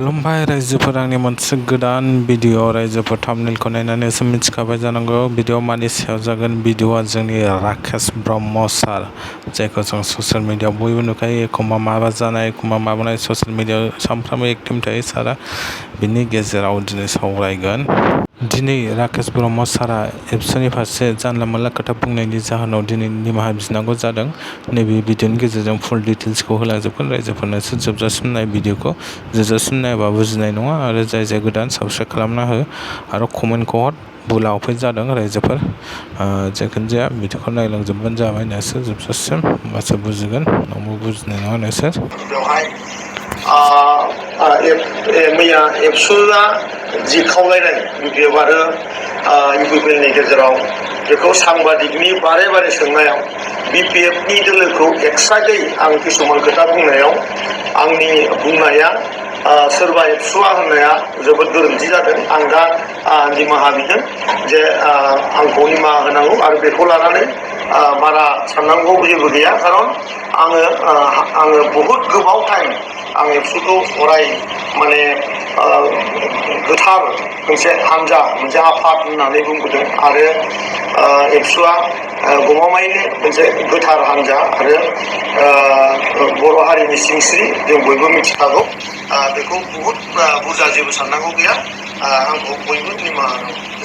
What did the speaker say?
खुलुमबाय रायजोफोर, आंनि मोनसे गोदान भिडिअ रायजोफोर थाम्बनेलखौ नायनानैसो मिथिखाबाय जानांगौ भिडिअ मानि सायाव जागोन। भिडिअआ जोंनि राकेश ब्रह्म सार, जायखौ जों ससियेल मिडियाआव बयबो नुखायो। एखमबा माबा जानाय एखमबा माबानाय ससियेल मिडियाआव सानफ्रामबो एक्टिभ थायो सारा। बिनि गेजेराव दिनै सावरायगोन। दिनै राकेश ब्रह्म सारा एबसुनि फारसे जानला मोनला खोथा बुंनायनि जाहोनाव दिनै निमाहा बिनांगौ जादों। नैबे भिडिअनि गेजेरजों फुल डिटेल्सखौ होलांजोबगोन रायजोफोरनोसो जोबजासिम नाय भिडिअखौ। जोबजासिम नायाबा बुजिनाय नङा। आरो जाय गोदान साबस्क्राइब खालामना हो आरो कमेन्टखौ हर। बुलावफै जादों रायजोफोर। जिखुनु जाया भिडिअखौ नायलांजोबबानो जाबाय नोंसोर जोबजासिम, होमबासो बुजिगोन। नङाबा बुजिनाय नङा नोंसोर। बेवहाय मैया एबसुआ जि खावलायनाय बिपिएफ आरो इउपिपिएलनि गेजेराव बेखौ सांबादिकनि बारे बारे सोंनायाव बिपिएफनि दोलोखौ एक्सट्रायै आं किसुमान खोथा बुंनायाव आंनि बुंनाया सोरबा एबसुआ होननाया जोबोद गोरोन्थि जादों। आं दा निमाहा बिदों जे आंखौ निमाहा होनांगौ आरो बेखौ लानानै बारा साननांगौ जेबो गैया। खारन आङो बहुद गोबाव टाइम आं एबसुखौ अराय माने गोथार मोनसे हान्जा, मोनसे आफाद होननानै बुंबोदों। आरो एबसुआ गमामायैनो मोनसे गोथार हान्जा आरो बर' हारिनि सिंस्रि जों बयबो मिथिखागौ। बेखौ बहुद बुरजा जेबो साननांगौ गैया। आंखौ बयबो निमाहा होनांगौ।